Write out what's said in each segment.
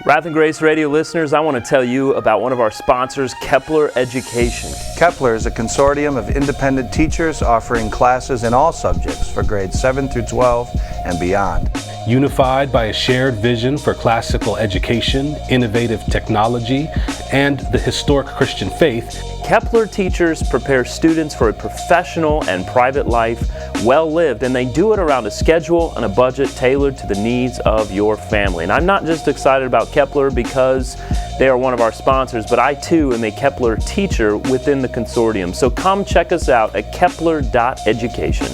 Wrath and Grace Radio listeners, I want to tell you about one of our sponsors, Kepler Education. Kepler is a consortium of independent teachers offering classes in all subjects for grades 7 through 12 and beyond. Unified by a shared vision for classical education, innovative technology, and the historic Christian faith, Kepler teachers prepare students for a professional and private life well lived, and they do it around a schedule and a budget tailored to the needs of your family. And I'm not just excited about Kepler because they are one of our sponsors, but I too am a Kepler teacher within the consortium. So come check us out at kepler.education.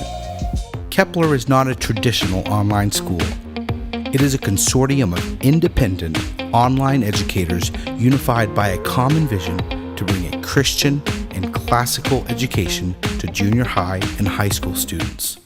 Kepler is not a traditional online school. It is a consortium of independent online educators unified by a common vision to bring a Christian and classical education to junior high and high school students.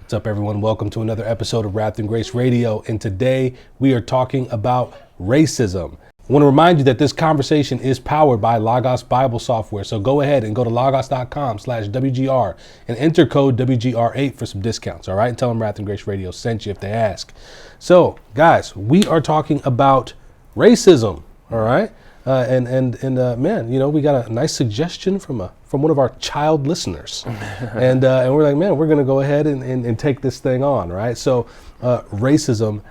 What's up, everyone? Welcome to another episode of Wrath and Grace Radio, and today we are talking about racism. I want to remind you that this conversation is powered by Logos Bible Software, so go ahead and go to logos.com/WGR and enter code WGR8 for some discounts, all right? And tell them Wrath and Grace Radio sent you if they ask. So, guys, we are talking about racism, all right? Man, you know, we got a nice suggestion from one of our child listeners, and we're like, man, we're going to go ahead and take this thing on, right? So, racism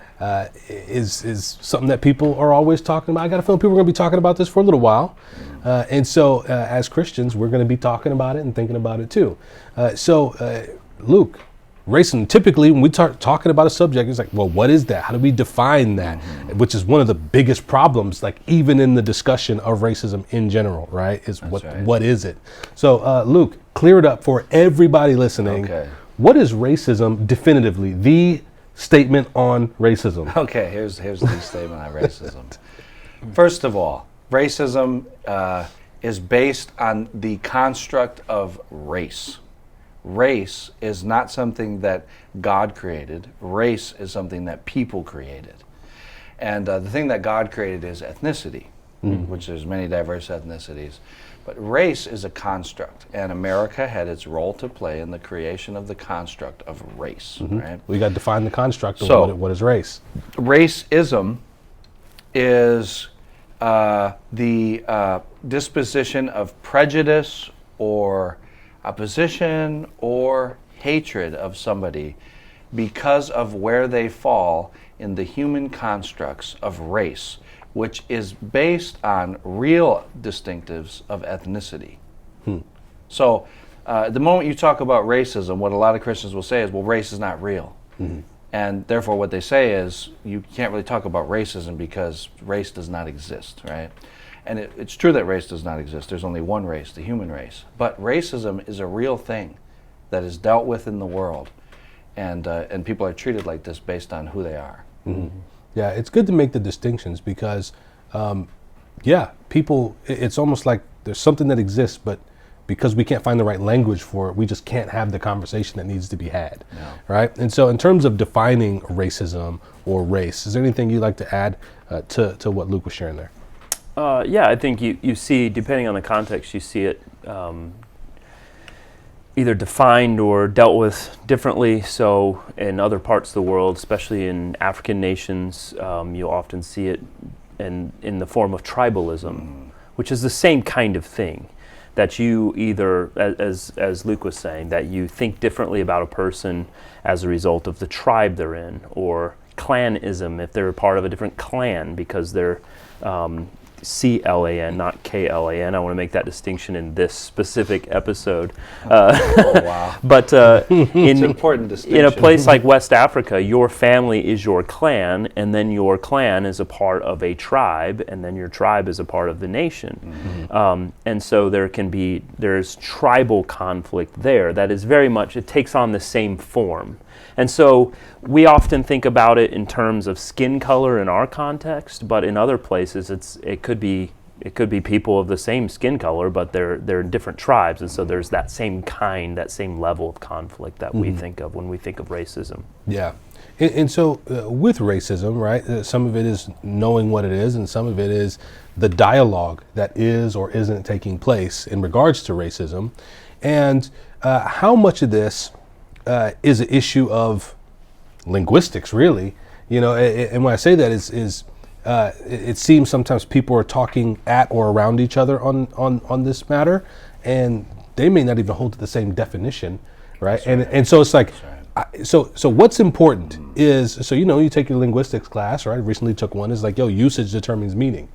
is something that people are always talking about. I got a feeling people are going to be talking about this for a little while, and so as Christians, we're going to be talking about it and thinking about it too. Luke. Racism, typically when we start talking about a subject, it's like, well, what is that? How do we define that? Mm-hmm. Which is one of the biggest problems, like even in the discussion of racism in general, right? What is it? So Luke, clear it up for everybody listening. Okay. What is racism definitively? The statement on racism. Okay, here's the statement on racism. First of all, racism is based on the construct of race. Race is not something that God created. Race is something that people created. And the thing that God created is ethnicity, which there's many diverse ethnicities. But race is a construct, and America had its role to play in the creation of the construct of race, right? We got to define the construct of what is race. Racism is the disposition of prejudice or opposition or hatred of somebody because of where they fall in the human constructs of race, which is based on real distinctives of ethnicity. So the moment you talk about racism, what a lot of Christians will say is, well, race is not real. And therefore what they say is, you can't really talk about racism because race does not exist, right? And it's true that race does not exist. There's only one race, the human race. But racism is a real thing that is dealt with in the world. And people are treated like this based on who they are. Mm-hmm. Yeah, it's good to make the distinctions because, people, it's almost like there's something that exists, but because we can't find the right language for it, we just can't have the conversation that needs to be had, right? And so in terms of defining racism or race, is there anything you'd like to add to what Luke was sharing there? I think you see, depending on the context, you see it either defined or dealt with differently. So in other parts of the world, especially in African nations, you'll often see it in the form of tribalism, which is the same kind of thing. That you either, as Luke was saying, that you think differently about a person as a result of the tribe they're in, or clanism, if they're a part of a different clan because they're CLAN, not KLAN. I want to make that distinction in this specific episode. Wow. But it's an important distinction. In a place like West Africa, your family is your clan, and then your clan is a part of a tribe, and then your tribe is a part of the nation. And so there's tribal conflict there that is very much, it takes on the same form. And so we often think about it in terms of skin color in our context, but in other places it could be people of the same skin color, but they're different tribes, and so there's that same level of conflict that we think of when we think of racism. Yeah. And so with racism, right, some of it is knowing what it is, and some of it is the dialogue that is or isn't taking place in regards to racism. And how much of this is an issue of linguistics, really? You know, and when I say that is it seems sometimes people are talking at or around each other on this matter, and they may not even hold to the same definition, right? And so it's like, so what's important is, so you take your linguistics class, right? I recently took one. It's like, usage determines meaning.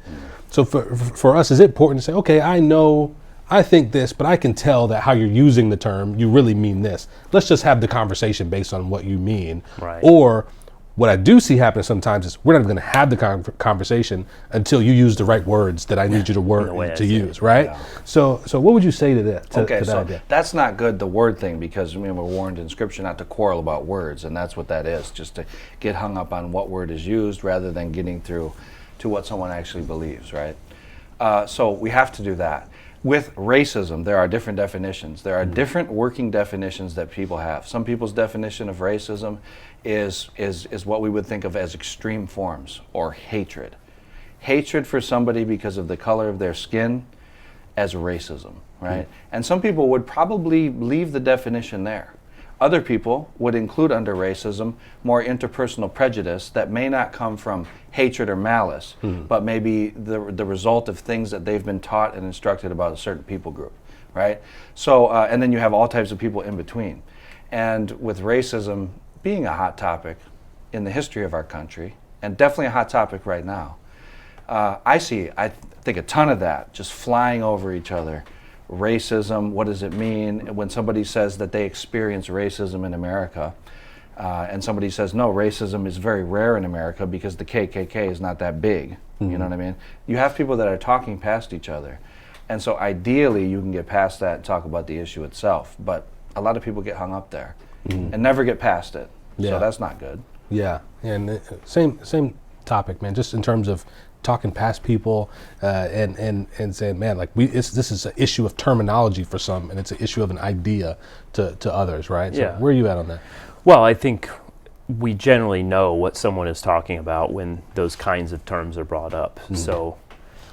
So for us, is it important to say, okay, I think this, but I can tell that how you're using the term, you really mean this. Let's just have the conversation based on what you mean. Right. Or what I do see happen sometimes is we're not going to have the conversation until you use the right words that I need you to use, right? Yeah. So what would you say to that? So that's not good, the word thing, because we're warned in Scripture not to quarrel about words, and that's what that is, just to get hung up on what word is used rather than getting through to what someone actually believes, right? So we have to do that. With racism, there are different definitions. There are different working definitions that people have. Some people's definition of racism is what we would think of as extreme forms, or hatred. Hatred for somebody because of the color of their skin as racism, right? And some people would probably leave the definition there. Other people would include under racism more interpersonal prejudice that may not come from hatred or malice, but maybe the result of things that they've been taught and instructed about a certain people group, right? So, and then you have all types of people in between. And with racism being a hot topic in the history of our country, and definitely a hot topic right now, I think a ton of that just flying over each other. Racism, what does it mean? When somebody says that they experience racism in America, and somebody says, no, racism is very rare in America because the KKK is not that big. You know what I mean? You have people that are talking past each other. And so ideally you can get past that and talk about the issue itself. But a lot of people get hung up there and never get past it. Yeah. So that's not good. Yeah, and same topic, man, just in terms of talking past people and saying, man, like this is an issue of terminology for some, and it's an issue of an idea to others, right? Yeah. So where are you at on that? Well, I think we generally know what someone is talking about when those kinds of terms are brought up. So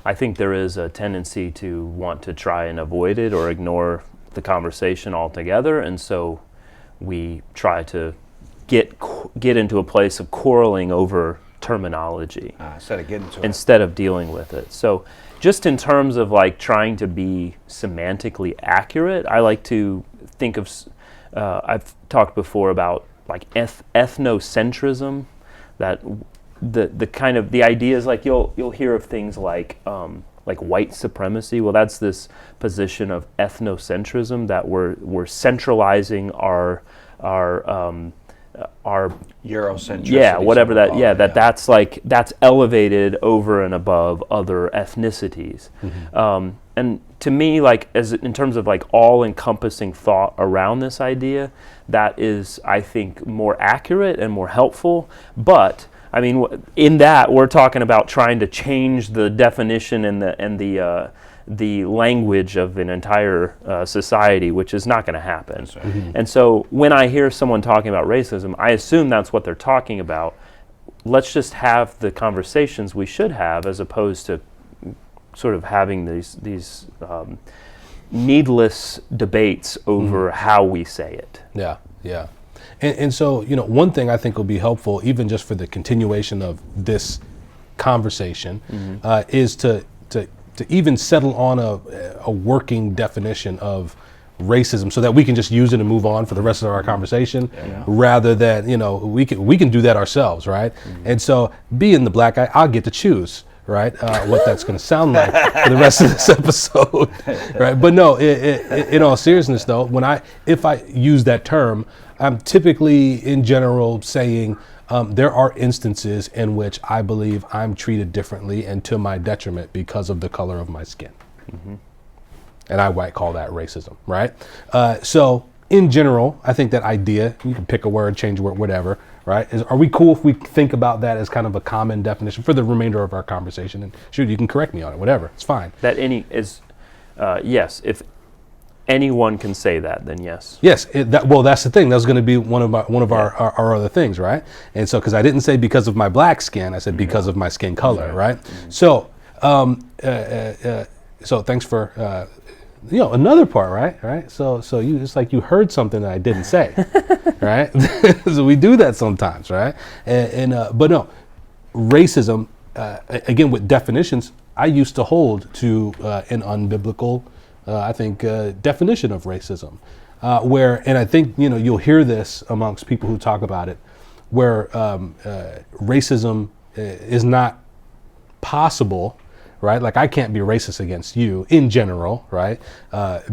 I think there is a tendency to want to try and avoid it or ignore the conversation altogether, and so we try to get into a place of quarreling over terminology instead of dealing with it. So just in terms of like trying to be semantically accurate, I like to think of I've talked before about like ethnocentrism, that the kind of the idea is like you'll hear of things like white supremacy. Well, that's this position of ethnocentrism, that we're centralizing our Eurocentricity. Whatever that. That's elevated over and above other ethnicities. And to me, like in terms of like all-encompassing thought around this idea, that is, I think, more accurate and more helpful. But I mean, in that we're talking about trying to change the definition and the language of an entire society, which is not going to happen. Right. And so when I hear someone talking about racism, I assume that's what they're talking about. Let's just have the conversations we should have, as opposed to sort of having these needless debates over how we say it. Yeah, yeah. And so, one thing I think will be helpful, even just for the continuation of this conversation, is to even settle on a working definition of racism, so that we can just use it and move on for the rest of our conversation, rather than we can do that ourselves, right? And so, being the black guy, I'll get to choose, right, what that's going to sound like for the rest of this episode, right? But no, in all seriousness, though, if I use that term, I'm typically, in general, saying there are instances in which I believe I'm treated differently and to my detriment because of the color of my skin. And I might call that racism, right? So in general, I think that idea, you can pick a word, change a word, whatever, right? Are we cool if we think about that as kind of a common definition for the remainder of our conversation? And shoot, you can correct me on it, whatever, it's fine. Yes, if anyone can say that, then yes. Yes, that's the thing. That was going to be one of our other things, right? And so, because I didn't say because of my black skin, I said because of my skin color, right? So, so thanks for another part, right? So it's like you heard something that I didn't say, right? So we do that sometimes, right? But no, racism again, with definitions, I used to hold to an unbiblical, definition of racism, and I think, you'll hear this amongst people who talk about it, where racism is not possible, right? Like, I can't be racist against you in general, right?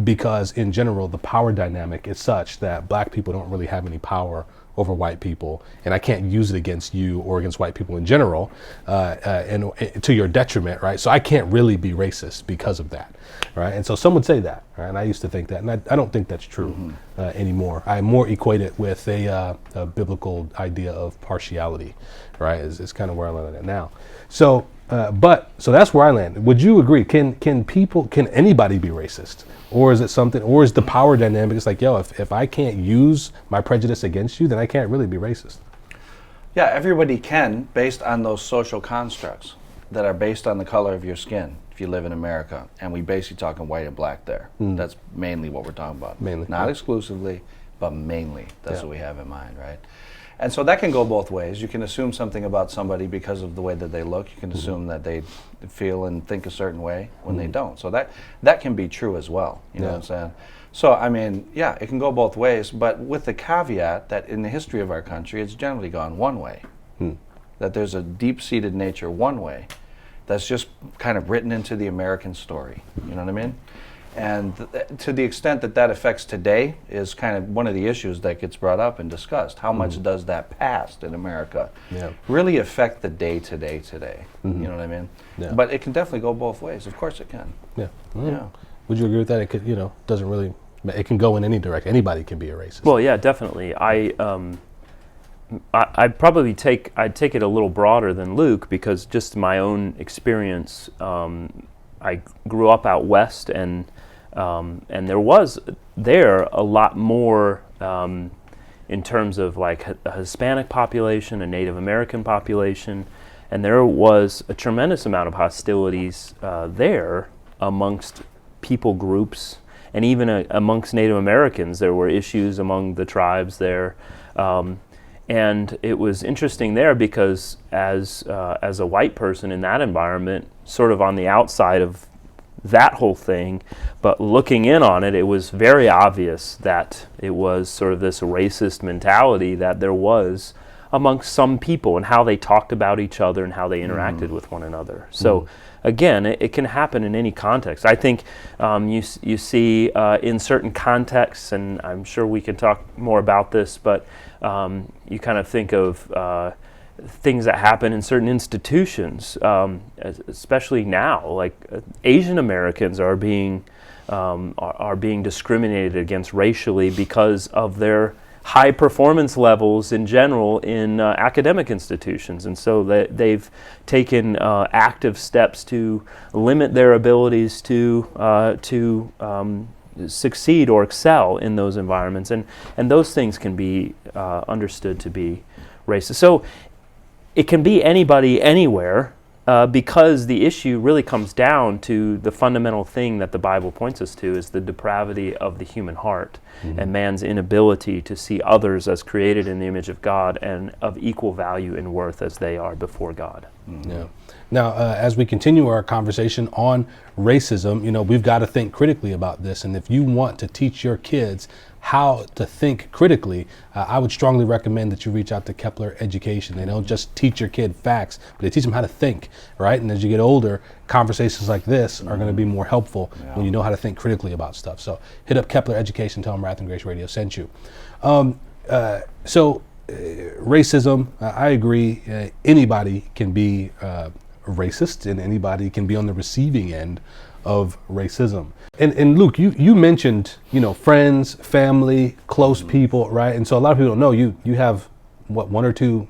Because in general, the power dynamic is such that black people don't really have any power over white people, and I can't use it against you or against white people in general, and to your detriment, right? So I can't really be racist because of that, right? And so some would say that, right? And I used to think that, and I don't think that's true anymore. I more equate it with a biblical idea of partiality, right? Is kind of where I land on it now. So that's where I land. Would you agree? Can anybody be racist? Or is it something, or is the power dynamic, it's like, if I can't use my prejudice against you, then I can't really be racist? Yeah, everybody can, based on those social constructs that are based on the color of your skin, if you live in America. And we basically talking white and black there. That's mainly what we're talking about. Mainly. Not exclusively, but mainly. That's what we have in mind, right? And so that can go both ways. You can assume something about somebody because of the way that they look. You can assume that they feel and think a certain way when they don't. So that can be true as well. You know what I'm saying? So, I mean, yeah, it can go both ways, but with the caveat that in the history of our country, it's generally gone one way. That there's a deep-seated nature one way that's just kind of written into the American story. You know what I mean? And to the extent that affects today is kind of one of the issues that gets brought up and discussed. How much does that past in America really affect the day-to-day today? You know what I mean? Yeah. But it can definitely go both ways. Of course it can. Yeah. Yeah. Would you agree with that? It could, doesn't really, it can go in any direction. Anybody can be a racist. Well, yeah, definitely. I'd probably take it a little broader than Luke, because just my own experience, I grew up out west, and there was a lot more in terms of like a Hispanic population, a Native American population, and there was a tremendous amount of hostilities there amongst people groups, and even amongst Native Americans. There were issues among the tribes there, and it was interesting there because as a white person in that environment, sort of on the outside of that whole thing, but looking in on it, it was very obvious that it was sort of this racist mentality that there was amongst some people, and how they talked about each other and how they interacted with one another. So again, it can happen in any context. I think you see in certain contexts, and I'm sure we can talk more about this, but you kind of think of things that happen in certain institutions, especially now, like Asian Americans are being discriminated against racially because of their high performance levels in general in academic institutions, and so they've taken active steps to limit their abilities to succeed or excel in those environments, and those things can be understood to be racist. So it can be anybody, anywhere, because the issue really comes down to the fundamental thing that the Bible points us to, is the depravity of the human heart and man's inability to see others as created in the image of God and of equal value and worth as they are before God. Yeah. Now, as we continue our conversation on racism, we've got to think critically about this. And if you want to teach your kids how to think critically, I would strongly recommend that you reach out to Kepler Education. They don't just teach your kid facts, but they teach them how to think, right? And as you get older, conversations like this are going to be more helpful when you know how to think critically about stuff. So hit up Kepler Education, tell them Wrath and Grace Radio sent you. Racism, I agree, anybody can be racist, and anybody can be on the receiving end of racism. And Luke, you mentioned, friends, family, close people, right? And so a lot of people don't know you have one or two,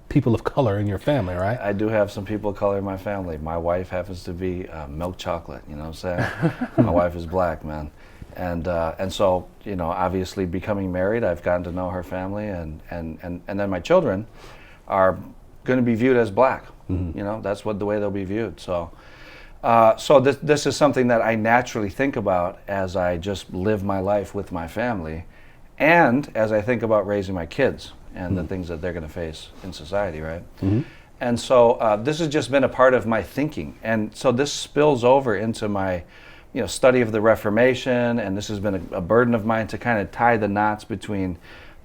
people of color in your family, right? I do have some people of color in my family. My wife happens to be milk chocolate, you know what I'm saying? My wife is black, man. And so, obviously becoming married, I've gotten to know her family, and then my children are going to be viewed as black. That's the way they'll be viewed. So this is something that I naturally think about as I just live my life with my family, and as I think about raising my kids and the things that they're going to face in society, right? And so this has just been a part of my thinking. And so this spills over into my study of the Reformation, and this has been a burden of mine to kind of tie the knots between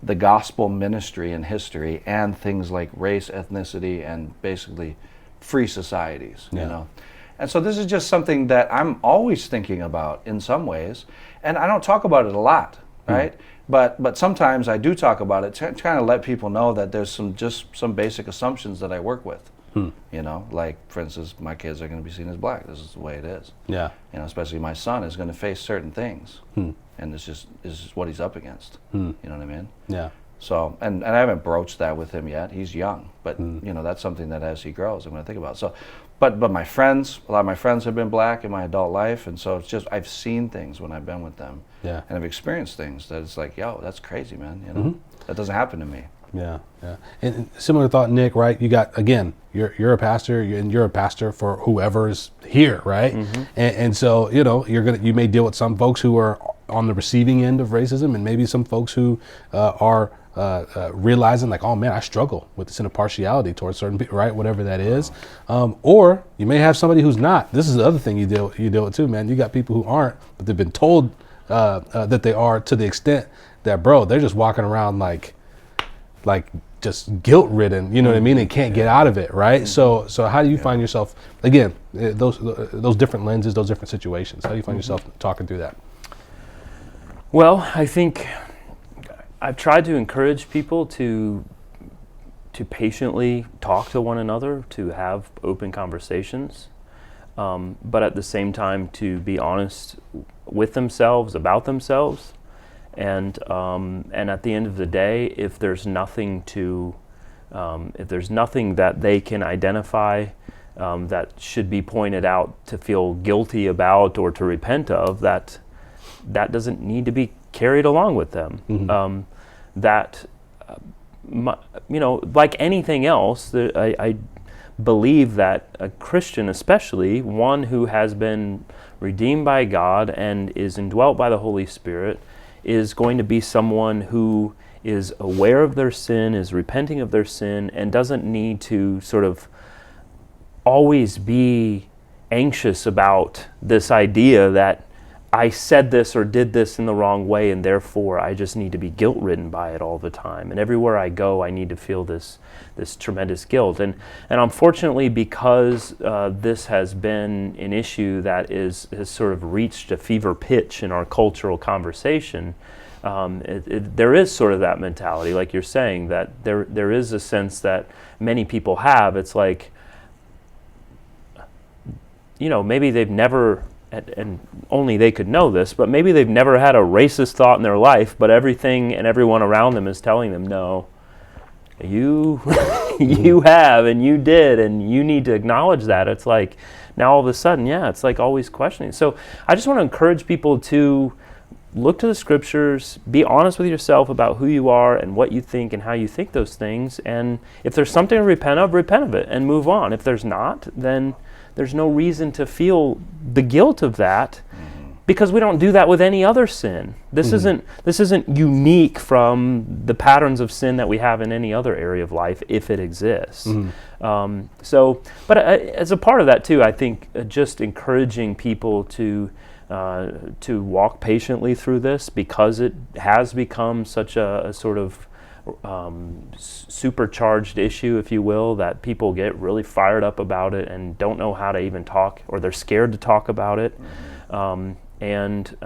the gospel ministry and history and things like race, ethnicity, and basically free societies, And so this is just something that I'm always thinking about in some ways, and I don't talk about it a lot, right? But sometimes I do talk about it to kind of let people know that there's some basic assumptions that I work with. Like, for instance, my kids are going to be seen as black. This is the way it is. Yeah. Especially my son is going to face certain things, and this is what he's up against. You know what I mean? Yeah. So, and I haven't broached that with him yet. He's young, but that's something that as he grows, I'm going to think about. So, but my friends, a lot of my friends have been black in my adult life, and so it's just I've seen things when I've been with them, and I've experienced things that it's like, yo, that's crazy, man. That doesn't happen to me. Yeah. And similar thought, Nick, right? You got, again, you're a pastor, and you're a pastor for whoever's here, right? And so, you may deal with some folks who are on the receiving end of racism, and maybe some folks who are realizing like, oh man, I struggle with this partiality towards certain people, right? Whatever that is. Or you may have somebody who's not. This is the other thing you deal with too, man. You got people who aren't, but they've been told that they are, to the extent that, bro, they're just walking around like just guilt-ridden, you know what I mean, and can't get out of it, right? So how do you find yourself, again, those different lenses, those different situations, how do you find yourself talking through that? Well, I think I've tried to encourage people to patiently talk to one another, to have open conversations, but at the same time to be honest with themselves, about themselves. And at the end of the day, if there's nothing that they can identify that should be pointed out to feel guilty about or to repent of, that doesn't need to be carried along with them. Like anything else, I believe that a Christian, especially one who has been redeemed by God and is indwelt by the Holy Spirit, is going to be someone who is aware of their sin, is repenting of their sin, and doesn't need to sort of always be anxious about this idea that I said this or did this in the wrong way, and therefore I just need to be guilt-ridden by it all the time. And everywhere I go, I need to feel this tremendous guilt. And unfortunately, because this has been an issue that has sort of reached a fever pitch in our cultural conversation, there is sort of that mentality, like you're saying, that there is a sense that many people have. It's like, maybe they've never, and only they could know this, but maybe they've never had a racist thought in their life, but everything and everyone around them is telling them, no, you have, and you did, and you need to acknowledge that. It's like, now all of a sudden, it's like always questioning. So I just want to encourage people to look to the scriptures, be honest with yourself about who you are and what you think and how you think those things, and if there's something to repent of it and move on. If there's not, then there's no reason to feel the guilt of that, because we don't do that with any other sin. This isn't unique from the patterns of sin that we have in any other area of life, if it exists. But as a part of that too, I think just encouraging people to walk patiently through this, because it has become such a sort of supercharged issue, if you will, that people get really fired up about it and don't know how to even talk, or they're scared to talk about it. And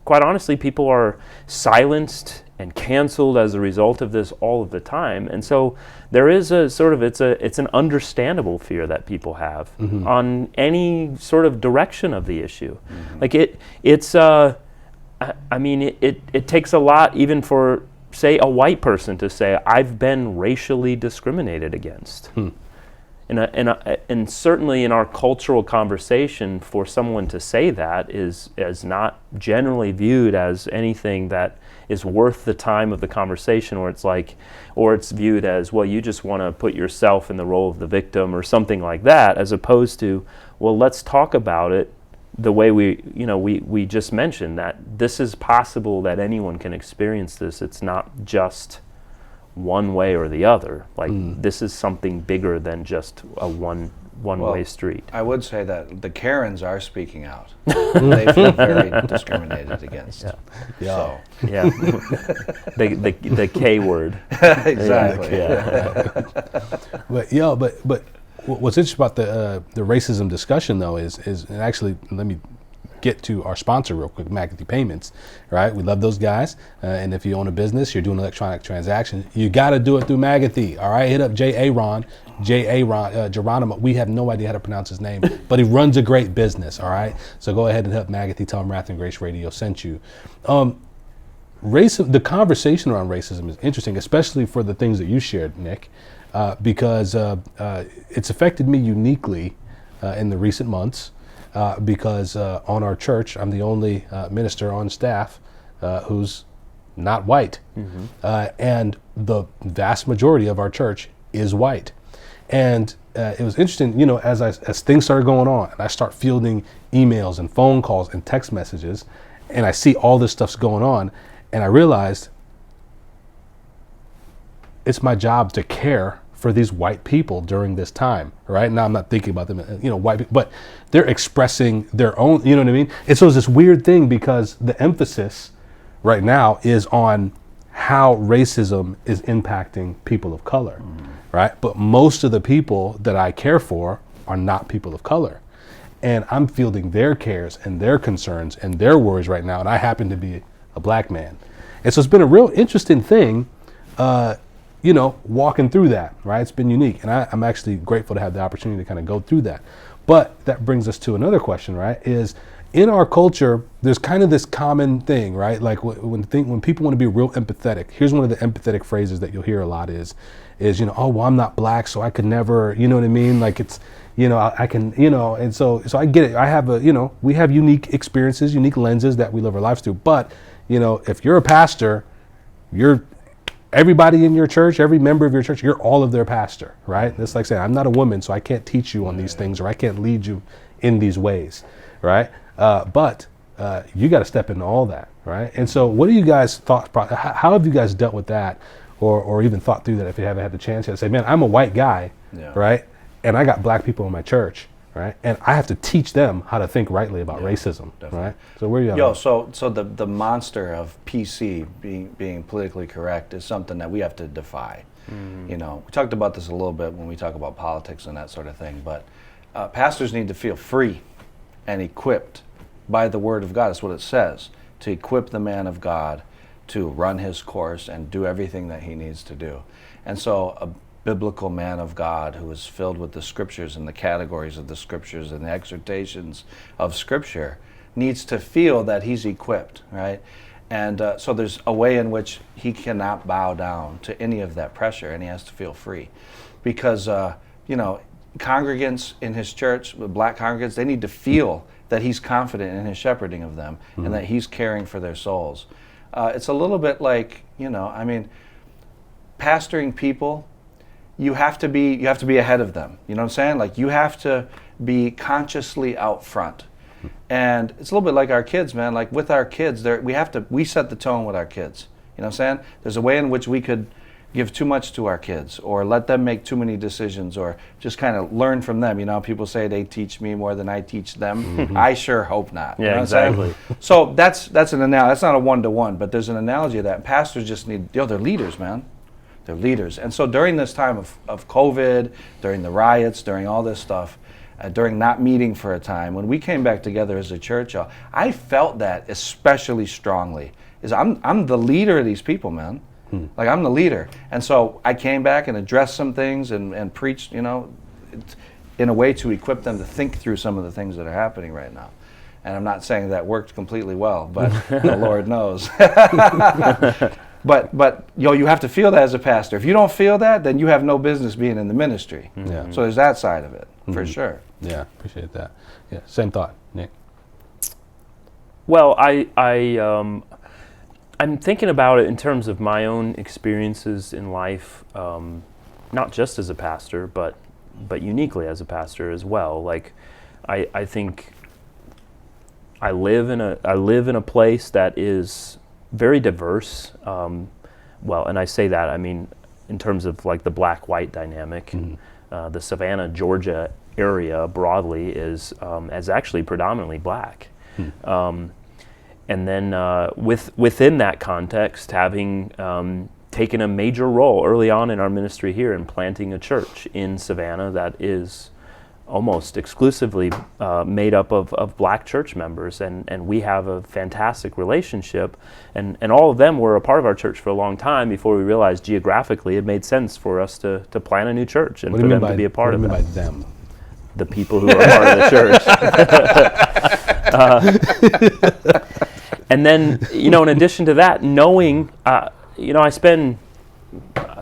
quite honestly, people are silenced and canceled as a result of this all of the time. And so there is a sort of, it's an understandable fear that people have on any sort of direction of the issue. Like it takes a lot even for, say, a white person to say, I've been racially discriminated against. And certainly in our cultural conversation, for someone to say that is not generally viewed as anything that is worth the time of the conversation, or it's viewed as, well, you just want to put yourself in the role of the victim or something like that, as opposed to, well, let's talk about it the way we just mentioned, that this is possible, that anyone can experience this. It's not just one way or the other. Like this is something bigger than just a one-way street. I would say that the Karens are speaking out. They feel very discriminated against. Yeah. So. Yeah, the K word. Exactly. Yeah. But what's interesting about the racism discussion though is and actually let me get to our sponsor real quick, McAfee Payments, right? We love those guys. And if you own a business, you're doing electronic transactions, you got to do it through McAfee. All right. Hit up J.A.Ron, Geronimo. We have no idea how to pronounce his name, but he runs a great business. All right. So go ahead and help McAfee. Tell him Wrath and Grace Radio sent you. The conversation around racism is interesting, especially for the things that you shared, Nick, because it's affected me uniquely in the recent months. Because on our church, I'm the only minister on staff who's not white. And the vast majority of our church is white. And it was interesting, as things started going on, and I start fielding emails and phone calls and text messages, and I see all this stuff's going on, and I realized it's my job to care for these white people during this time, right? Now I'm not thinking about them, white people, but they're expressing their own, you know what I mean? And so it's this weird thing because the emphasis right now is on how racism is impacting people of color, right? But most of the people that I care for are not people of color. And I'm fielding their cares and their concerns and their worries right now, and I happen to be a black man. And so it's been a real interesting thing, walking through that, right? It's been unique. And I'm actually grateful to have the opportunity to kind of go through that. But that brings us to another question, right? Is in our culture, there's kind of this common thing, right? Like when people want to be real empathetic, here's one of the empathetic phrases that you'll hear a lot is, oh, well, I'm not black, so I could never, you know what I mean? Like it's, I can, and so I get it. I have we have unique experiences, unique lenses that we live our lives through. But, if you're a pastor, everybody in your church, every member of your church, you're all of their pastor, right? It's like saying, I'm not a woman, so I can't teach you on these things, or I can't lead you in these ways, right? But you got to step into all that, right? And so what do you guys how have you guys dealt with that, or even thought through that if you haven't had the chance yet to say, man, I'm a white guy, right? And I got black people in my church, right? And I have to teach them how to think rightly about racism, definitely. Right? So where are you at? So the monster of PC being politically correct is something that we have to defy. We talked about this a little bit when we talk about politics and that sort of thing, but pastors need to feel free and equipped by the Word of God. That's what it says, to equip the man of God to run his course and do everything that he needs to do. And so a biblical man of God who is filled with the Scriptures and the categories of the Scriptures and the exhortations of Scripture needs to feel that he's equipped, right? And so there's a way in which he cannot bow down to any of that pressure, and he has to feel free. Because, congregants in his church, black congregants, they need to feel that he's confident in his shepherding of them and that he's caring for their souls. It's a little bit like, pastoring people, you have to be ahead of them. You know what I'm saying? Like you have to be consciously out front. And it's a little bit like our kids, man. Like with our kids, we set the tone with our kids. You know what I'm saying? There's a way in which we could give too much to our kids or let them make too many decisions or just kind of learn from them. People say they teach me more than I teach them. I sure hope not. Yeah, exactly. So that's an analogy. That's not a one-to-one, but there's an analogy of that. Pastors just need, they're leaders, man. They're leaders. And so during this time of COVID, during the riots, during all this stuff, during not meeting for a time, when we came back together as a church, I felt that especially strongly. I'm the leader of these people, man. Like I'm the leader. And so I came back and addressed some things and preached, in a way to equip them to think through some of the things that are happening right now. And I'm not saying that worked completely well, but the Lord knows. But you have to feel that as a pastor. If you don't feel that, then you have no business being in the ministry. Yeah. So there's that side of it, for sure. Yeah, appreciate that. Yeah, same thought, Nick. Well, I'm thinking about it in terms of my own experiences in life, not just as a pastor, but uniquely as a pastor as well. Like, I think I live in a place that is very diverse. And I say that, I mean, in terms of like the black-white dynamic. The Savannah, Georgia area broadly is actually predominantly black. And then within that context, having taken a major role early on in our ministry here in planting a church in Savannah that is almost exclusively made up of black church members, and we have a fantastic relationship, and all of them were a part of our church for a long time before we realized geographically it made sense for us to plant a new church and for them to be a part of it. What do you mean by them? The people who are part of the church. And then, in addition to that, knowing, I spend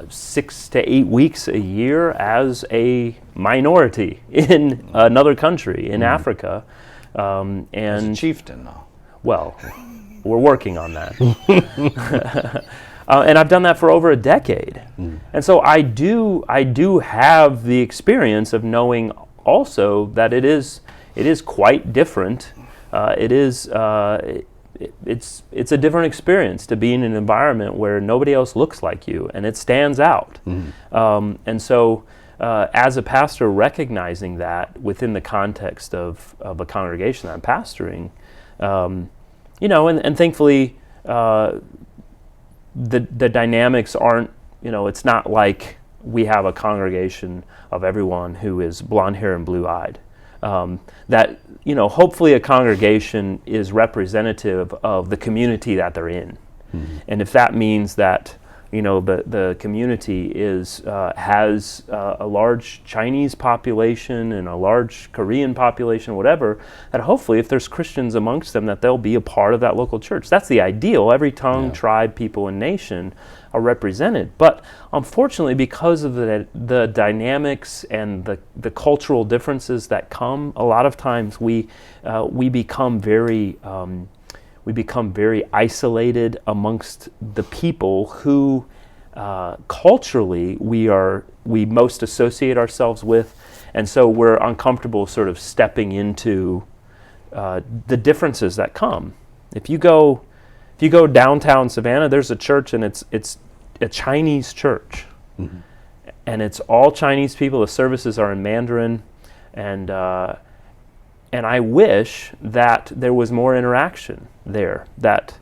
6 to 8 weeks a year as a minority in another country in Africa, and As a chieftain, though. Well, we're working on that, and I've done that for over a decade, and so I do have the experience of knowing also that it is quite different. It's a different experience to be in an environment where nobody else looks like you, and it stands out. And so, as a pastor, recognizing that within the context of a congregation that I'm pastoring, and thankfully, the dynamics aren't, it's not like we have a congregation of everyone who is blonde hair and blue-eyed. That hopefully a congregation is representative of the community that they're in, and if that means that the community has a large Chinese population and a large Korean population, whatever, that hopefully if there's Christians amongst them, that they'll be a part of that local church. That's the ideal. Every tongue, tribe, people, and nation are represented. But unfortunately, because of the dynamics and the cultural differences that come, a lot of times we become very isolated amongst the people who culturally we most associate ourselves with, and so we're uncomfortable sort of stepping into the differences that come. If you go downtown Savannah, there's a church, and it's a Chinese church, and it's all Chinese people. The services are in Mandarin, and I wish that there was more interaction there, that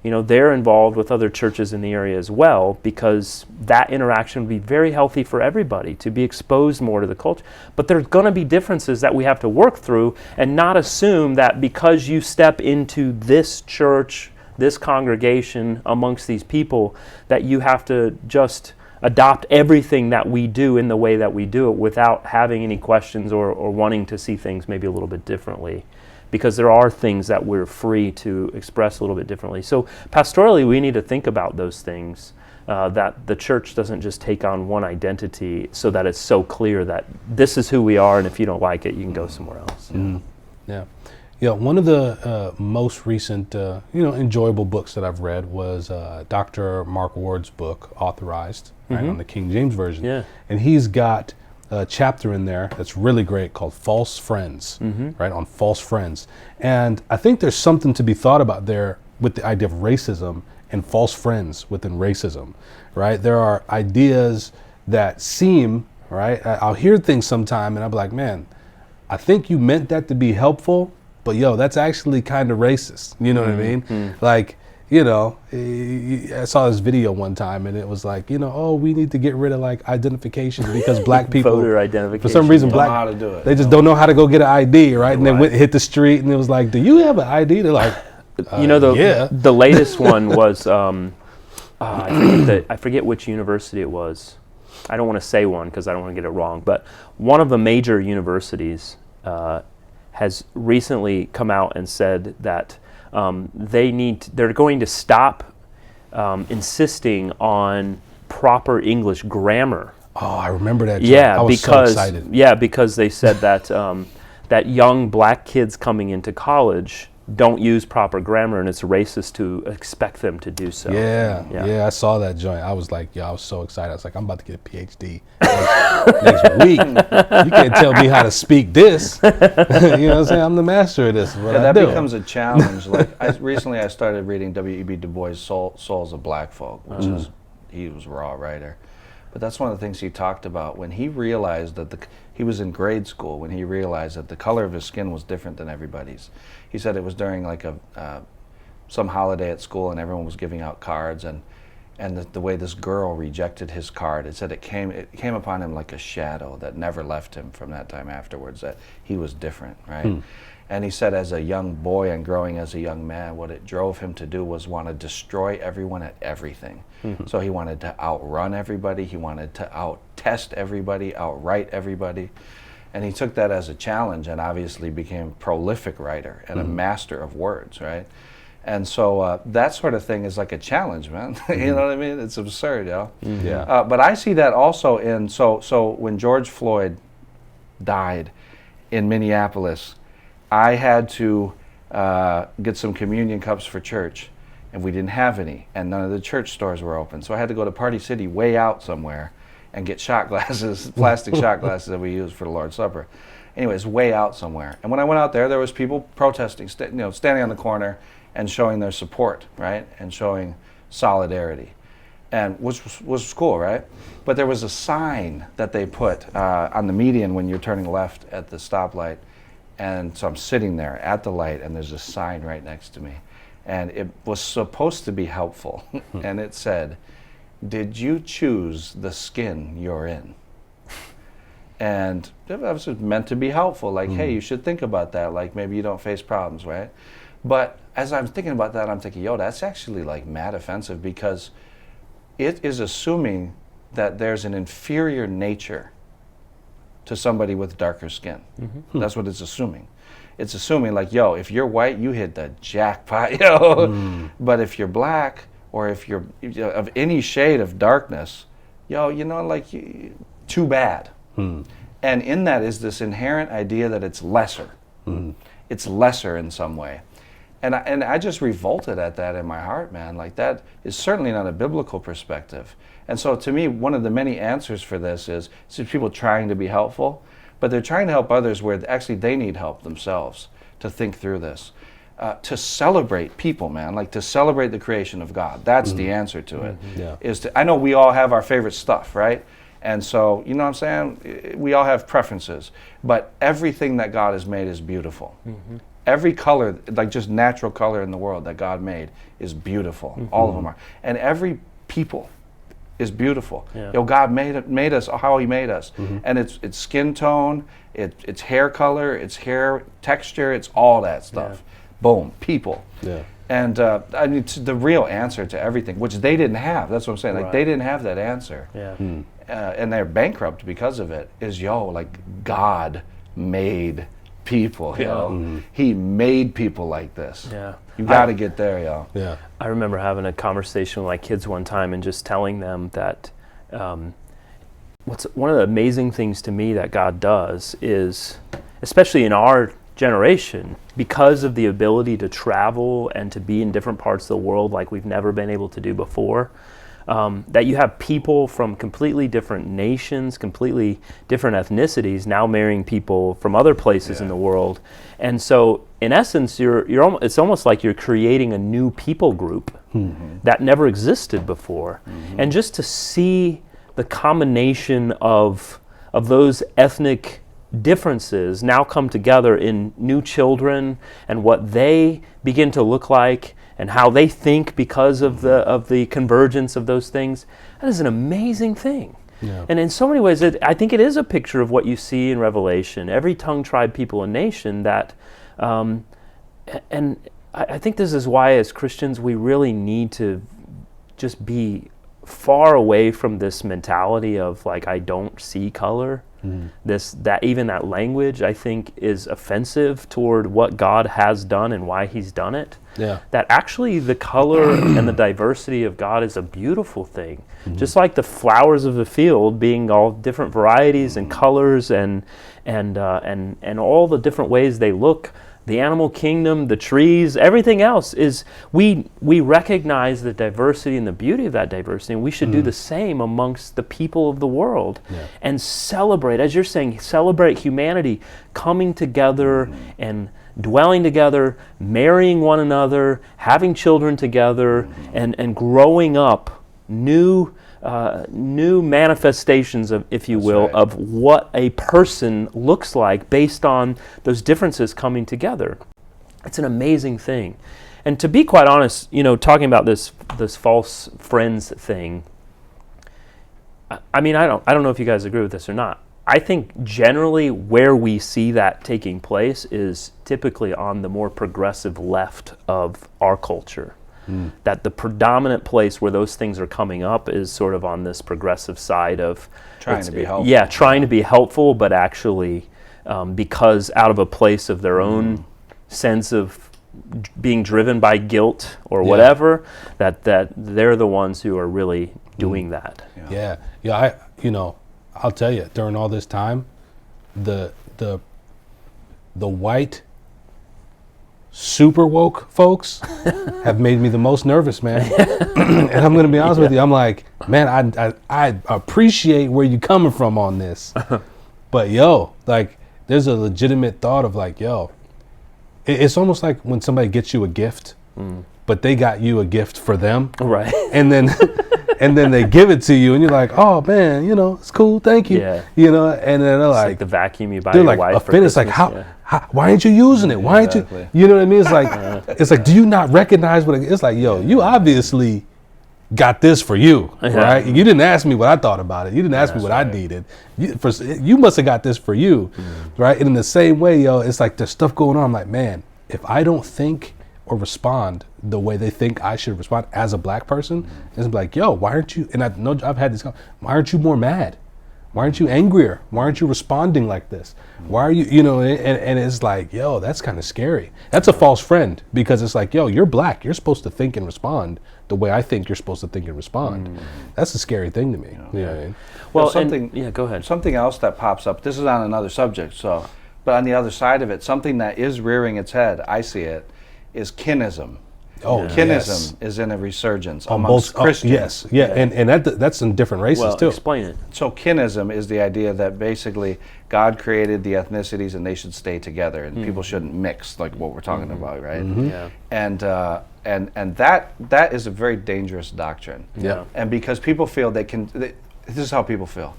they're involved with other churches in the area as well, because that interaction would be very healthy for everybody to be exposed more to the culture. But there's going to be differences that we have to work through, and not assume that because you step into this church, this congregation amongst these people, that you have to just adopt everything that we do in the way that we do it without having any questions or wanting to see things maybe a little bit differently, because there are things that we're free to express a little bit differently. So pastorally, we need to think about those things, that the church doesn't just take on one identity so that it's so clear that this is who we are, and if you don't like it, you can go somewhere else. Yeah, one of the most recent, enjoyable books that I've read was Dr. Mark Ward's book, Authorized, right, on the King James Version. Yeah. And he's got a chapter in there that's really great called False Friends, right, on false friends. And I think there's something to be thought about there with the idea of racism and false friends within racism, right? There are ideas that seem, right, I'll hear things sometime and I'll be like, man, I think you meant that to be helpful, but that's actually kind of racist. You know what I mean? Like, I saw this video one time and it was like, we need to get rid of like identification because black people, voter identification, for some reason, Don't know how to do it. they just don't know how to go get an ID, right? And they hit the street and it was like, do you have an ID? They're like, the latest one was, I forget which university it was. I don't want to say one because I don't want to get it wrong, but one of the major universities has recently come out and said that they're going to stop insisting on proper English grammar. Oh, I remember that. Yeah, I was so excited. Yeah, because they said that that young black kids coming into college don't use proper grammar, and it's racist to expect them to do so. Yeah, I saw that joint. I was like, I was so excited. I was like, I'm about to get a PhD next week. You can't tell me how to speak this. You know what I'm saying? I'm the master of this. That becomes a challenge. Like recently I started reading W.E.B. Du Bois' Souls of Black Folk, which is, he was a raw writer. But that's one of the things he talked about when he realized that he was in grade school, when he realized that the color of his skin was different than everybody's. He said it was during like some holiday at school, and everyone was giving out cards, and the way this girl rejected his card, it said it came upon him like a shadow that never left him from that time afterwards, that he was different, right? And he said as a young boy and growing as a young man, what it drove him to do was want to destroy everyone at everything. So he wanted to outrun everybody, he wanted to out-test everybody, outright everybody. And he took that as a challenge and obviously became a prolific writer and a master of words, right? And so that sort of thing is like a challenge, man. You know what I mean? It's absurd, yo. Yeah. But I see that also in, so when George Floyd died in Minneapolis, I had to get some communion cups for church, and we didn't have any, and none of the church stores were open. So I had to go to Party City way out somewhere and get shot glasses, plastic shot glasses that we use for the Lord's Supper. Anyways, way out somewhere. And when I went out there was people protesting, standing on the corner and showing their support, right? And showing solidarity, and which was cool, right? But there was a sign that they put on the median when you're turning left at the stoplight. And so I'm sitting there at the light, and there's a sign right next to me. And it was supposed to be helpful. And it said, "Did you choose the skin you're in?" And it was meant to be helpful. Like, hey, you should think about that. Like, maybe you don't face problems, right? But as I'm thinking about that, I'm thinking, yo, that's actually like mad offensive, because it is assuming that there's an inferior nature to somebody with darker skin. That's what it's assuming. It's assuming like, yo, if you're white, you hit the jackpot, yo. But if you're black, or if you're of any shade of darkness, yo, like, too bad. And in that is this inherent idea that it's lesser. It's lesser in some way. And I just revolted at that in my heart, man. Like, that is certainly not a biblical perspective. And so to me, one of the many answers for this is people trying to be helpful, but they're trying to help others where actually they need help themselves to think through this. To celebrate people, man, like to celebrate the creation of God. That's the answer to it. I know we all have our favorite stuff, right? And so, you know what I'm saying? We all have preferences, but everything that God has made is beautiful. Every color, like just natural color in the world that God made, is beautiful. All of them are. And every people is beautiful. God made us how He made us. And it's skin tone, it's hair color, it's hair texture, it's all that stuff. Boom, people. And I mean, the real answer to everything, which they didn't have. That's what I'm saying. Like, they didn't have that answer. And they're bankrupt because of it. Like, God made people, He made people like this. You got to get there, I remember having a conversation with my kids one time and just telling them that what's one of the amazing things to me that God does is, especially in our generation, because of the ability to travel and to be in different parts of the world like we've never been able to do before, that you have people from completely different nations, completely different ethnicities now marrying people from other places in the world. And so in essence, it's almost like you're creating a new people group that never existed before. And just to see the combination of those ethnic differences now come together in new children and what they begin to look like and how they think because of the convergence of those things, that is an amazing thing. And in so many ways, I think it is a picture of what you see in Revelation. Every tongue, tribe, people, and nation that, and I think this is why as Christians we really need to just be far away from this mentality of like, I don't see color. Even that language, I think, is offensive toward what God has done and why He's done it. That actually the color and the diversity of God is a beautiful thing. Just like the flowers of the field being all different varieties and colors and all the different ways they look. The animal kingdom, the trees, everything else is, we recognize the diversity and the beauty of that diversity, and we should do the same amongst the people of the world and celebrate, as you're saying, celebrate humanity coming together and dwelling together, marrying one another, having children together, and growing up new new manifestations of, if you will, of what a person looks like based on those differences coming together. It's an amazing thing. And to be quite honest, talking about this false friends thing, I mean, I don't know if you guys agree with this or not. I think generally where we see that taking place is typically on the more progressive left of our culture. That the predominant place where those things are coming up is sort of on this progressive side of trying to be helpful. Yeah, trying to be helpful, but actually because out of a place of their own sense of being driven by guilt or whatever, that they're the ones who are really doing that. I'll tell you, during all this time, the white super woke folks have made me the most nervous, man. And I'm going to be honest with you. I'm like, man, I appreciate where you're coming from on this. But there's a legitimate thought of it's almost like when somebody gets you a gift, but they got you a gift for them. Right. And then they give it to you and you're like, oh man, it's cool, thank you. Yeah. And then they're like the vacuum you buy they're your like wife offended. It's like, how, why aren't you using it? Why aren't you? You know what I mean? It's like, it's like, do you not recognize what it's like? You obviously got this for you, right? You didn't ask me what I thought about it. You didn't ask me what I needed. You must have got this for you, right? And in the same way, it's like there's stuff going on. I'm like, man, if I don't think or respond the way they think I should respond as a black person, it's like, why aren't you? And I know I've had this. Why aren't you more mad? Why aren't you angrier? Why aren't you responding like this? Why are you, and it's like, that's kind of scary. That's a false friend, because it's like, you're black. You're supposed to think and respond the way I think you're supposed to think and respond. That's a scary thing to me. You know what I mean? Well, go ahead. Something else that pops up, this is on another subject, but on the other side of it, something that is rearing its head, I see it, is kinism. Kinism is in a resurgence amongst Christians. And that's in different races too. Explain it. So kinism is the idea that basically God created the ethnicities and they should stay together and people shouldn't mix, like what we're talking about, right? Yeah. And that is a very dangerous doctrine. Yeah. And because people feel this is how people feel.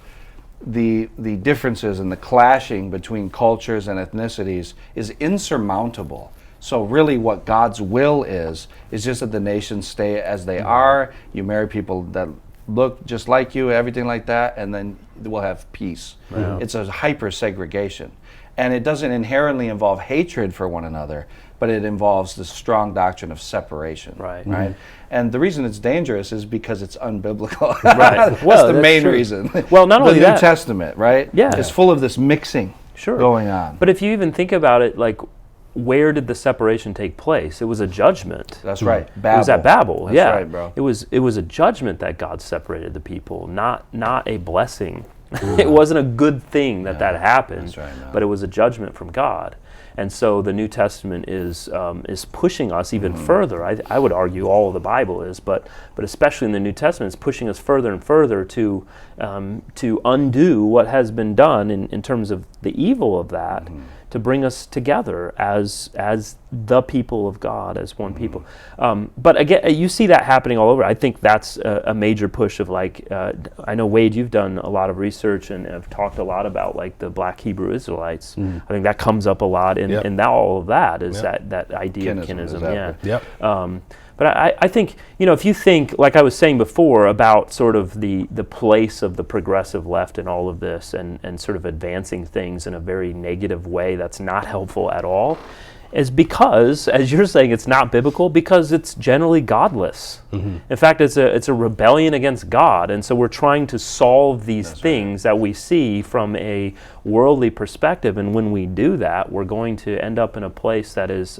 The differences and the clashing between cultures and ethnicities is insurmountable. So really what God's will is just that the nations stay as they are. You marry people that look just like you, everything like that, and then we'll have peace. Yeah. It's a hyper segregation. And it doesn't inherently involve hatred for one another, but it involves the strong doctrine of separation. Right? And the reason it's dangerous is because it's unbiblical. Right. That's the main reason. Well, not only that, the New Testament, right? Yeah. It's full of this mixing going on. But if you even think about it, like, where did the separation take place? It was a judgment. That's right. Babel. It was at Babel. That's right, bro. It was a judgment that God separated the people, not a blessing. It wasn't a good thing that happened, but it was a judgment from God. And so the New Testament is pushing us even further. I would argue all of the Bible is, but especially in the New Testament, it's pushing us further and further to undo what has been done in terms of the evil of that, to bring us together as the people of God, as one people. But again, you see that happening all over. I think that's a major push of I know, Wade, you've done a lot of research and have talked a lot about the Black Hebrew Israelites. I think that comes up a lot in that, all of that is that idea of kinism. Exactly. Yeah. But I think, if you think, like I was saying before, about sort of the place of the progressive left in all of this and sort of advancing things in a very negative way that's not helpful at all, is because, as you're saying, it's not biblical, because it's generally godless. In fact, it's a rebellion against God. And so we're trying to solve these things that we see from a worldly perspective. And when we do that, we're going to end up in a place that is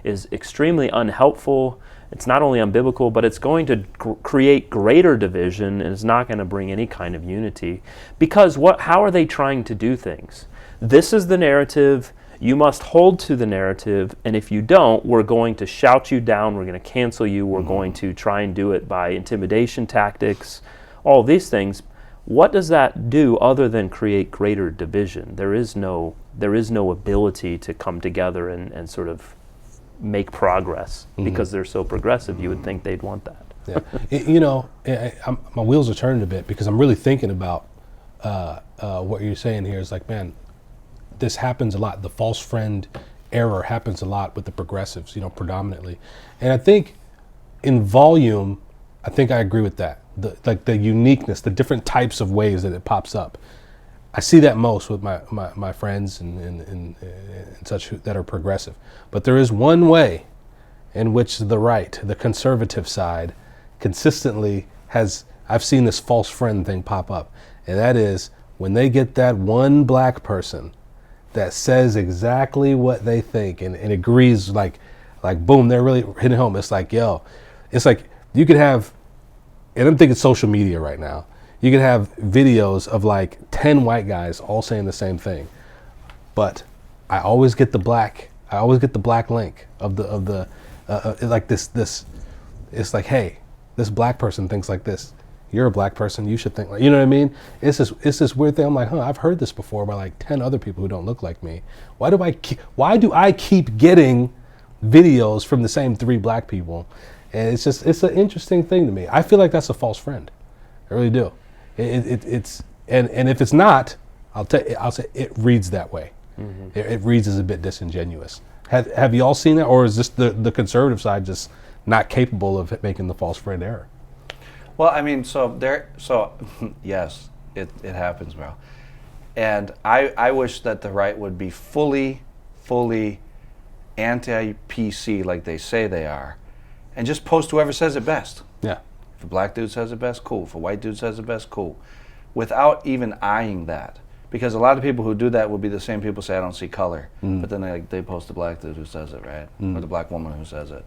extremely unhelpful. It's not only unbiblical, but it's going to create greater division, and it's not going to bring any kind of unity. Because how are they trying to do things? This is the narrative. You must hold to the narrative, and if you don't, we're going to shout you down, we're going to cancel you, we're going to try and do it by intimidation tactics, all these things. What does that do other than create greater division? There is no ability to come together and sort of make progress, because they're so progressive. You would think they'd want that. Yeah. My wheels are turning a bit because I'm really thinking about what you're saying here. Is like, man, this happens a lot. The false friend error happens a lot with the progressives, predominantly. And I think in volume, I think I agree with that. The uniqueness, the different types of ways that it pops up. I see that most with my friends and such that are progressive. But there is one way in which the right, the conservative side, consistently I've seen this false friend thing pop up. And that is when they get that one black person that says exactly what they think and agrees, like boom, they're really hitting home. It's like, it's like you could have, and I'm thinking social media right now, you can have videos of like 10 white guys all saying the same thing, but I always get the black link of the like this. It's like, hey, this black person thinks like this. You're a black person. You should think like, you know what I mean? It's this weird thing. I'm like, I've heard this before by like 10 other people who don't look like me. Why do I keep getting videos from the same 3 black people? And it's an interesting thing to me. I feel like that's a false friend. I really do. It's and if it's not, I'll say it reads that way. Mm-hmm. It reads as a bit disingenuous. Have you all seen that, or is this the conservative side just not capable of making the false friend error? Well, I mean, yes, it happens, bro. And I wish that the right would be fully anti-PC like they say they are, and just post whoever says it best. Yeah. If a black dude says it best, cool. If a white dude says it best, cool. Without even eyeing that. Because a lot of people who do that will be the same people say, I don't see color. But then they post the black dude who says it, right? Or the black woman who says it.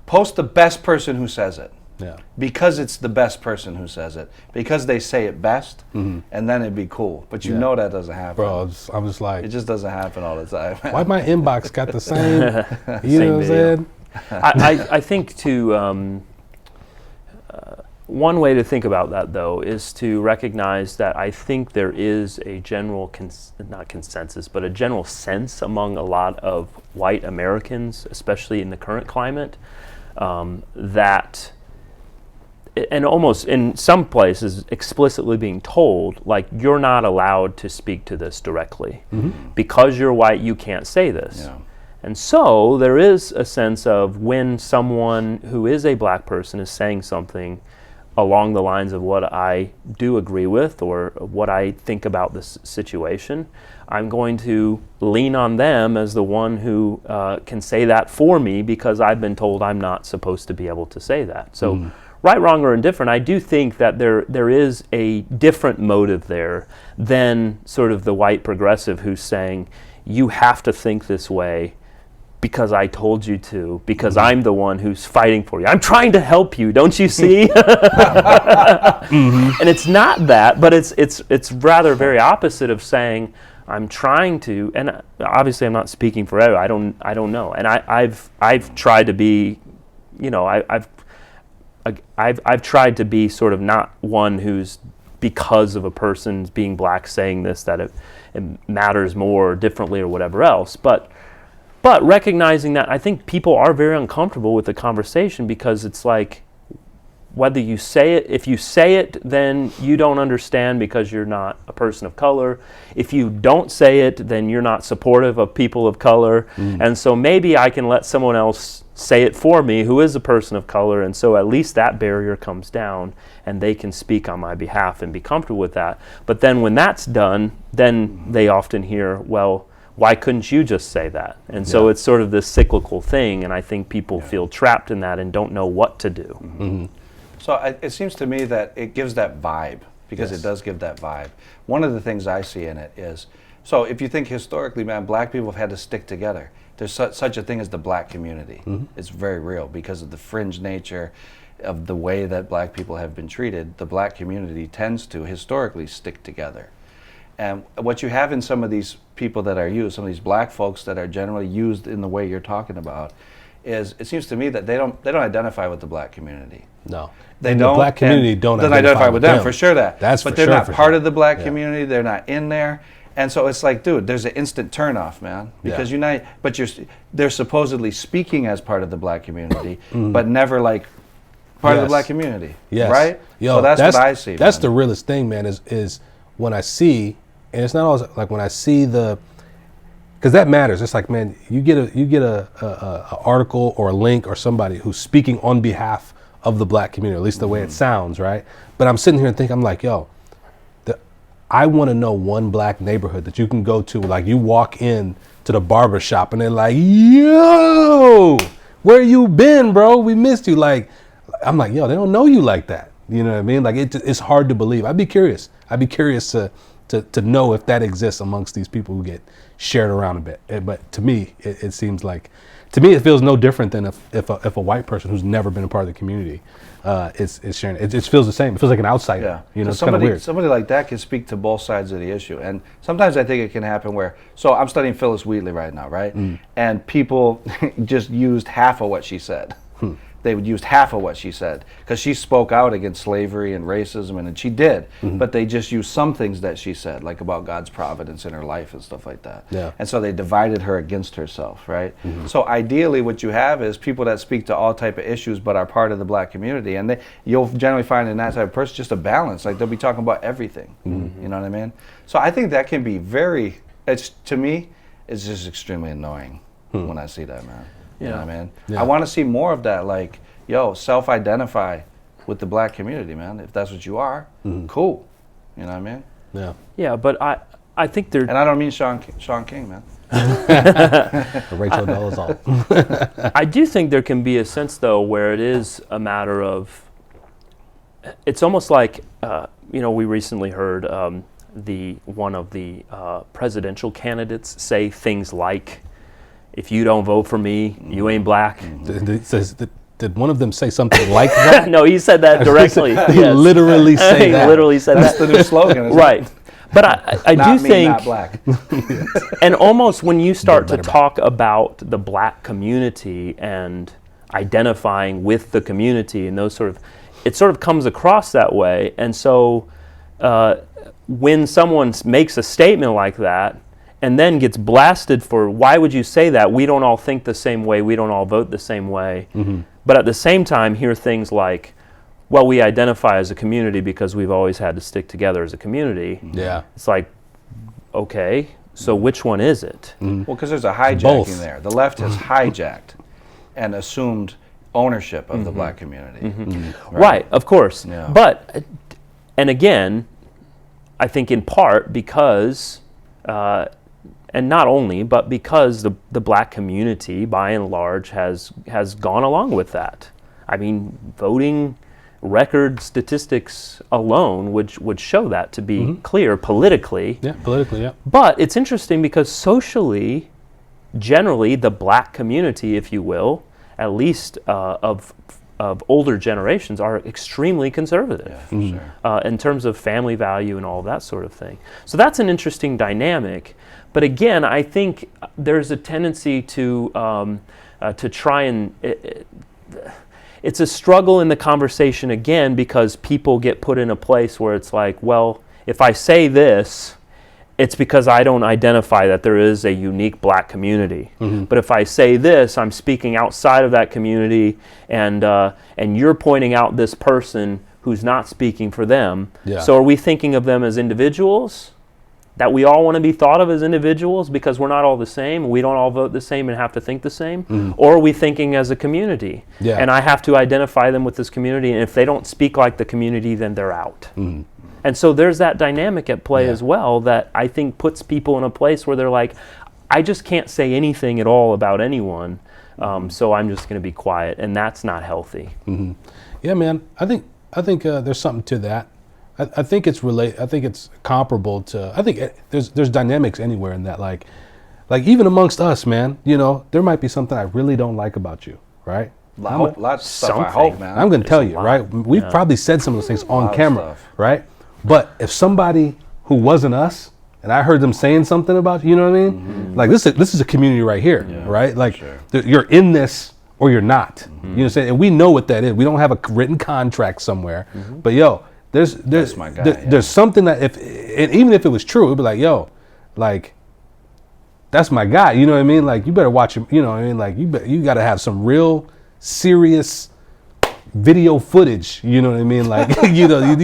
Post the best person who says it. Yeah. Because it's the best person who says it. Because they say it best, and then it'd be cool. But you know that doesn't happen. Bro, I'm just like... It just doesn't happen all the time. Why my inbox got the same... you know what I'm saying? I think one way to think about that, though, is to recognize that I think there is a general, not consensus, but a general sense among a lot of white Americans, especially in the current climate, that, and almost in some places explicitly being told, like, you're not allowed to speak to this directly. Because you're white, you can't say this. Yeah. And so there is a sense of when someone who is a black person is saying something along the lines of what I do agree with or what I think about this situation, I'm going to lean on them as the one who can say that for me because I've been told I'm not supposed to be able to say that. So right, wrong, or indifferent, I do think that there is a different motive there than sort of the white progressive who's saying, you have to think this way because I told you to, because I'm the one who's fighting for you. I'm trying to help you, don't you see? And it's not that, but it's rather very opposite of saying, I'm trying to, and obviously I'm not speaking for everyone, I don't know. And I've tried to be, I've tried to be sort of not one who's, because of a person's being black saying this, that it matters more or differently or whatever else. But recognizing that I think people are very uncomfortable with the conversation because it's like, whether you say it, if you say it, then you don't understand because you're not a person of color. If you don't say it, then you're not supportive of people of color. And so maybe I can let someone else say it for me who is a person of color, and so at least that barrier comes down and they can speak on my behalf and be comfortable with that. But then when that's done, then they often hear, well, why couldn't you just say that? And so it's sort of this cyclical thing, and I think people feel trapped in that and don't know what to do. So it seems to me that it gives that vibe, because it does give that vibe. One of the things I see in it is, so if you think historically, man, black people have had to stick together. There's such a thing as the black community. It's very real because of the fringe nature of the way that black people have been treated. The black community tends to historically stick together. And what you have in some of these people that are used, some of these black folks that are generally used in the way you're talking about, is it seems to me that they don't identify with the black community. No, they and don't. The black community don't identify with them for sure. That's but for they're sure, not for part sure. of the black community. They're not in there, and so it's like, dude, there's an instant turnoff, man, because you're not. But they're supposedly speaking as part of the black community, but never like part of the black community. Yes. Right? Yo, so that's what I see. That's man. the realest thing, man, is when I see, and it's not always like when I see because that matters. It's like, man, you get a article or a link or somebody who's speaking on behalf of the black community, at least the way it sounds, right? But I'm sitting here and thinking, I'm like, yo, I want to know one black neighborhood that you can go to, like you walk in to the barber shop and they're like, yo, where you been, bro? We missed you. Like, I'm like, yo, they don't know you like that. You know what I mean? Like, it's hard to believe. I'd be curious. I'd be curious to know if that exists amongst these people who get shared around a bit. But to me, it seems like, to me, it feels no different than if a white person who's never been a part of the community is sharing it. It feels the same. It feels like an outsider. Yeah. You know, it's kind of weird. Somebody like that can speak to both sides of the issue. And sometimes I think it can happen where, so I'm studying Phyllis Wheatley right now, right? And people just used half of what she said. They would use half of what she said because she spoke out against slavery and racism, and she did. But they just used some things that she said, like about God's providence in her life and stuff like that. Yeah. And so they divided her against herself, right? So ideally, what you have is people that speak to all type of issues but are part of the black community, and you'll generally find in that type of person just a balance. Like they'll be talking about everything. You know what I mean? So I think that can be to me, it's just extremely annoying when I see that, man. You know what I mean? Yeah. I want to see more of that, like, yo, self-identify with the black community, man. If that's what you are, cool. You know what I mean? Yeah. Yeah, but I think they're... And I don't mean Sean King, man. Rachel Dolezal. I do think there can be a sense, though, where it is a matter of... It's almost like, we recently heard one of the presidential candidates say things like, if you don't vote for me, you ain't black. Did one of them say something like that? No, he said that directly. He literally said he that. literally said That's that. the new slogan, isn't Right. it? But I Not do me, think, not black. and almost when you start to better talk about the black community and identifying with the community and those it sort of comes across that way. And so when someone makes a statement like that, and then gets blasted for, why would you say that? We don't all think the same way. We don't all vote the same way. But at the same time, hear things like, well, we identify as a community because we've always had to stick together as a community. Yeah. It's like, okay, so which one is it? Well, because there's a hijacking Both. there. The left has hijacked and assumed ownership of the black community. Right, of course. Yeah. But, and again, I think in part because... and not only, but because the black community, by and large, has gone along with that. I mean, voting record statistics alone would show that to be clear politically. Yeah, politically, yeah. But it's interesting because socially, generally, the black community, if you will, at least of older generations, are extremely conservative. Yeah, for sure. In terms of family value and all that sort of thing. So that's an interesting dynamic. But again, I think there's a tendency to try and... It's a struggle in the conversation again because people get put in a place where it's like, well, if I say this, it's because I don't identify that there is a unique black community. But if I say this, I'm speaking outside of that community, and you're pointing out this person who's not speaking for them. Yeah. So are we thinking of them as individuals? That we all want to be thought of as individuals because we're not all the same, we don't all vote the same and have to think the same? Or are we thinking as a community? Yeah. And I have to identify them with this community, and if they don't speak like the community, then they're out. And so there's that dynamic at play as well that I think puts people in a place where they're like, I just can't say anything at all about anyone, so I'm just going to be quiet, and that's not healthy. Yeah, man. I think there's something to that. I think it's I think it's comparable to. I think there's dynamics anywhere in that. Like even amongst us, man. You know, there might be something I really don't like about you, right? Lots of stuff, I something. hope, man. I'm going to tell you, lot. right? We've probably said some of those things on lot of camera, stuff. right? But if somebody who wasn't us, and I heard them saying something about you, know what I mean? Like this is a community right here, right? Like you're in this or you're not. You know what I'm saying? And we know what that is. We don't have a written contract somewhere, but yo. There's my guy, there's something that even if it was true, it'd be like, yo, like that's my guy. You know what I mean? Like you better watch him. You know what I mean? Like you got to have some real serious video footage. You know what I mean? Like, you know, you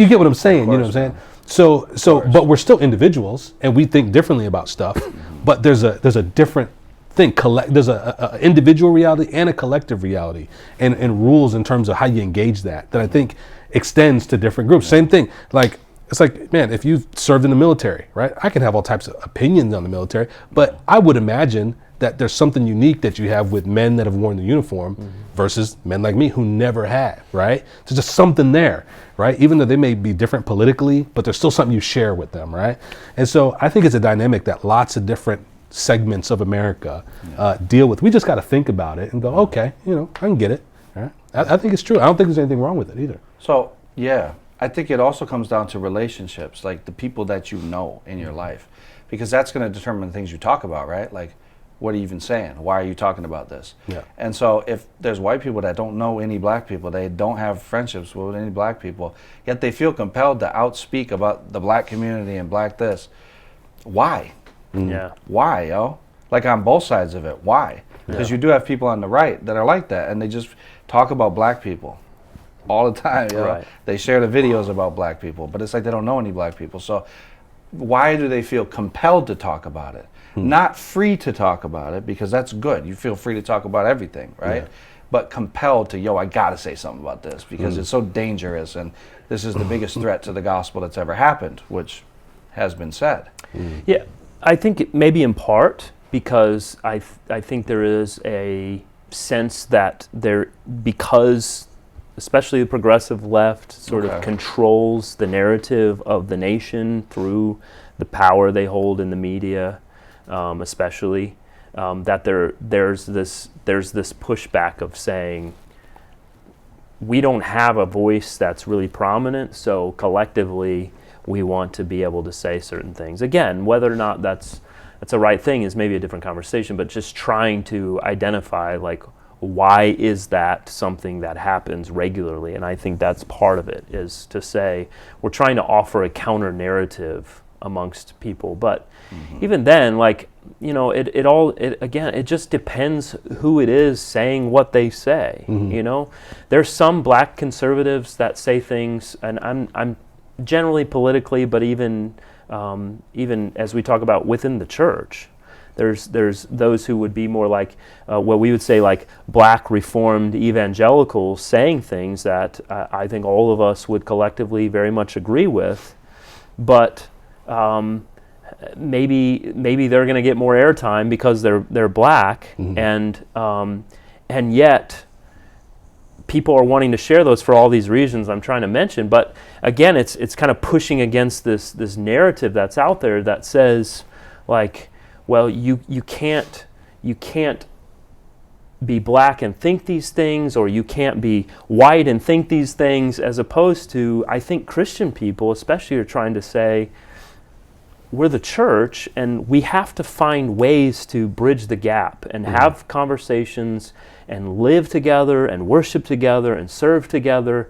get what I'm saying. You know what I'm saying? So, but we're still individuals, and we think differently about stuff. But there's a different thing. There's a individual reality and a collective reality, and rules in terms of how you engage that I think extends to different groups. Same thing. Like, it's like, man, if you've served in the military, right? I can have all types of opinions on the military, but I would imagine that there's something unique that you have with men that have worn the uniform versus men like me who never had, right? There's just something there, right? Even though they may be different politically, but there's still something you share with them, right? And so I think it's a dynamic that lots of different segments of America deal with. We just got to think about it and go, okay, you know, I can get it. Right? I think it's true. I don't think there's anything wrong with it either. So, yeah, I think it also comes down to relationships, like the people that you know in your life, because that's going to determine the things you talk about, right? Like, what are you even saying? Why are you talking about this? Yeah. And so if there's white people that don't know any black people, they don't have friendships with any black people, yet they feel compelled to outspeak about the black community and black this, why? Yeah. Why, yo? Like, on both sides of it, why? Because you do have people on the right that are like that, and they just talk about black people all the time. You know? Right. They share the videos about black people, but it's like they don't know any black people. So why do they feel compelled to talk about it? Not free to talk about it, because that's good. You feel free to talk about everything, right? Yeah. But compelled to, I got to say something about this because it's so dangerous, and this is the biggest threat to the gospel that's ever happened, which has been said. Yeah, I think it maybe in part because I think there is a sense that because especially the progressive left sort of controls the narrative of the nation through the power they hold in the media, especially, that there's this pushback of saying we don't have a voice that's really prominent, so collectively we want to be able to say certain things. Again, whether or not that's a right thing is maybe a different conversation, but just trying to identify, like, why is that something that happens regularly? And I think that's part of it, is to say we're trying to offer a counter narrative amongst people. But even then, like, you know, it just depends who it is saying what they say. You know, there's some black conservatives that say things, and I'm generally politically, but even as we talk about within the church, there's those who would be more like what we would say like black reformed evangelicals saying things that I think all of us would collectively very much agree with, but maybe they're going to get more airtime because they're black, and yet people are wanting to share those for all these reasons I'm trying to mention. But again, it's kind of pushing against this narrative that's out there that says, like, well, you can't be black and think these things, or you can't be white and think these things, as opposed to, I think Christian people especially are trying to say, we're the church and we have to find ways to bridge the gap and have conversations and live together and worship together and serve together.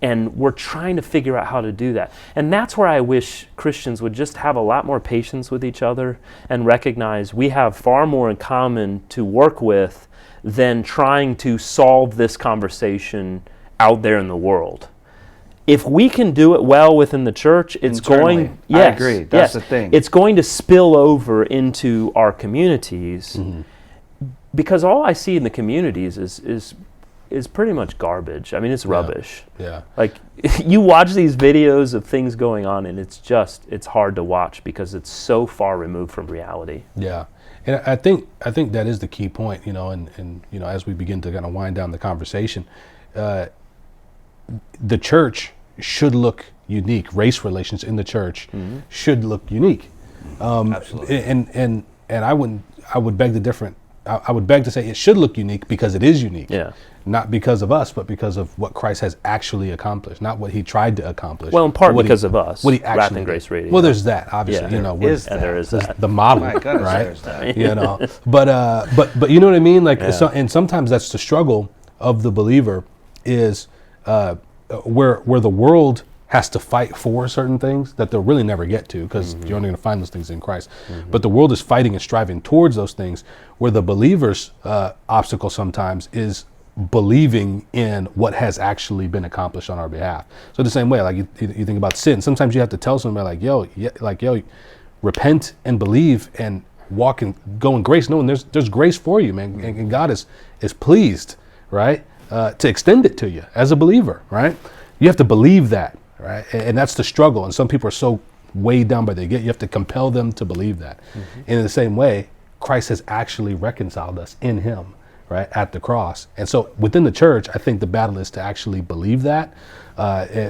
And we're trying to figure out how to do that. And that's where I wish Christians would just have a lot more patience with each other and recognize we have far more in common to work with than trying to solve this conversation out there in the world. If we can do it well within the church, it's Internally, going... Yes, I agree. That's the thing. It's going to spill over into our communities, because all I see in the communities is pretty much garbage. I mean, it's rubbish. Yeah. Like, you watch these videos of things going on, and it's hard to watch because it's so far removed from reality. Yeah. And I think that is the key point, you know, and you know, as we begin to kind of wind down the conversation, the church should look unique. Race relations in the church should look unique. Absolutely. And I would beg to say it should look unique because it is unique. Yeah. Not because of us, but because of what Christ has actually accomplished, not what he tried to accomplish. Well, in part because of us. What he Wrath actually and Grace did. Radio. Well, there's that, obviously. Yeah, you know, there is the model, My goodness, right? there's that. You know, but you know what I mean? Like, and sometimes that's the struggle of the believer is where the world has to fight for certain things that they'll really never get to, because you're only going to find those things in Christ. But the world is fighting and striving towards those things, where the believer's obstacle sometimes is believing in what has actually been accomplished on our behalf. So the same way, like you think about sin. Sometimes you have to tell somebody like, yo, repent and believe and walk and go in grace, knowing there's grace for you, man, and God is pleased, right, to extend it to you as a believer, right? You have to believe that, right, and that's the struggle. And some people are so weighed down by the guilt. You have to compel them to believe that. And in the same way, Christ has actually reconciled us in Him, right, at the cross. And so within the church, I think the battle is to actually believe that,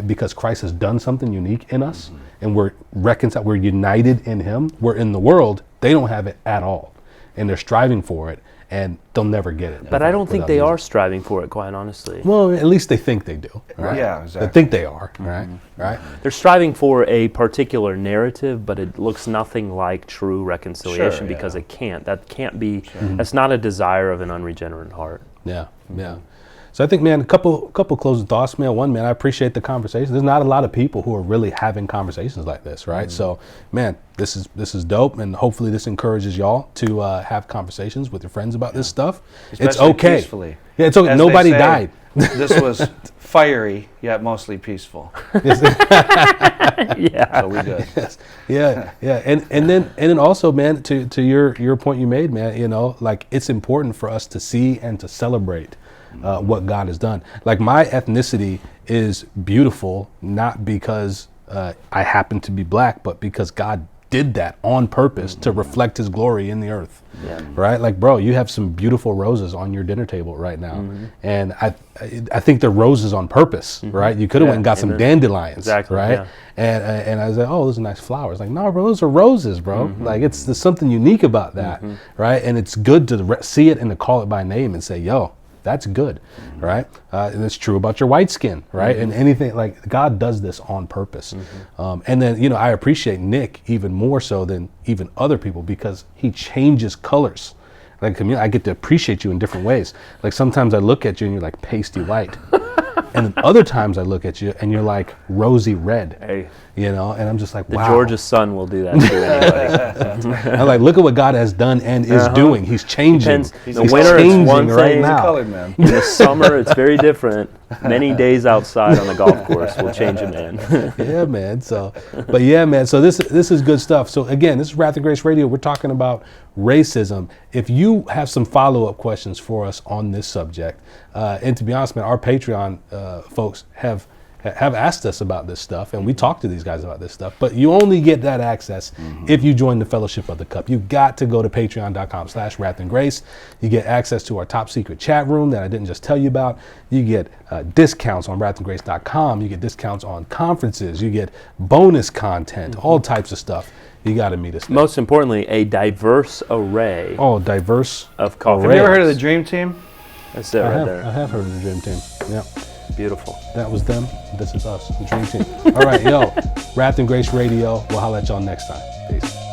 because Christ has done something unique in us, and we're reconciled, we're united in Him. We're in the world, they don't have it at all, and they're striving for it, and they'll never get it. But I don't think they are striving for it, quite honestly. Well, at least they think they do, right? Yeah, exactly. They think they are, right? They're striving for a particular narrative, but it looks nothing like true reconciliation, because it can't. That can't be, that's not a desire of an unregenerate heart. Yeah. So I think, man, a couple closing thoughts, man. One, man, I appreciate the conversation. There's not a lot of people who are really having conversations like this, right? So, man, this is dope, and hopefully this encourages y'all to have conversations with your friends about this stuff. Especially it's okay. Peacefully. Yeah, it's okay. As Nobody they say, died. This was fiery, yet mostly peaceful. Yeah. So we good. Yes. Yeah. And then also, man, to your point you made, man, you know, like, it's important for us to see and to celebrate what God has done. Like, my ethnicity is beautiful, not because I happen to be black, but because God did that on purpose to reflect His glory in the earth. Yeah. Right? Like, bro, you have some beautiful roses on your dinner table right now. And I think they're roses on purpose, right? You could have went and got some dandelions, Exactly, right? yeah. And I was like, oh, those are nice flowers. Like, no, bro, those are roses, bro. Like, there's something unique about that, right? And it's good to see it and to call it by name and say, yo, that's good, right? And it's true about your white skin, right? And anything, like, God does this on purpose. And then, you know, I appreciate Nick even more so than even other people, because he changes colors. Like, I get to appreciate you in different ways. Like, sometimes I look at you and you're like pasty white. And then other times I look at you and you're like rosy red. Hey. You know, and I'm just like, The wow. Georgia sun will do that to anybody. I'm like, look at what God has done and is doing. He's changing. Depends. He's The winter, it's changing one right thing. now. Colored man. In the summer, it's very different. Many days outside on the golf course will change a man. Yeah, man. So, but yeah, man. So this is good stuff. So again, this is Wrath and Grace Radio. We're talking about racism. If you have some follow-up questions for us on this subject, and to be honest, man, our Patreon folks have asked us about this stuff, and we talk to these guys about this stuff, but you only get that access if you join the Fellowship of the Cup. You got to go to patreon.com/wrathandgrace. You get access to our top secret chat room that I didn't just tell you about. You get discounts on wrathandgrace.com. You get discounts on conferences. You get bonus content, all types of stuff. You got to meet us there. Most importantly, a diverse array Diverse of coffee. Have you ever heard of the Dream Team? That's it right there. I have heard of the Dream Team. Yeah. Beautiful. That was them. This is us, the Dream Team. All right, yo. Wrath and Grace Radio. We'll holler at y'all next time. Peace.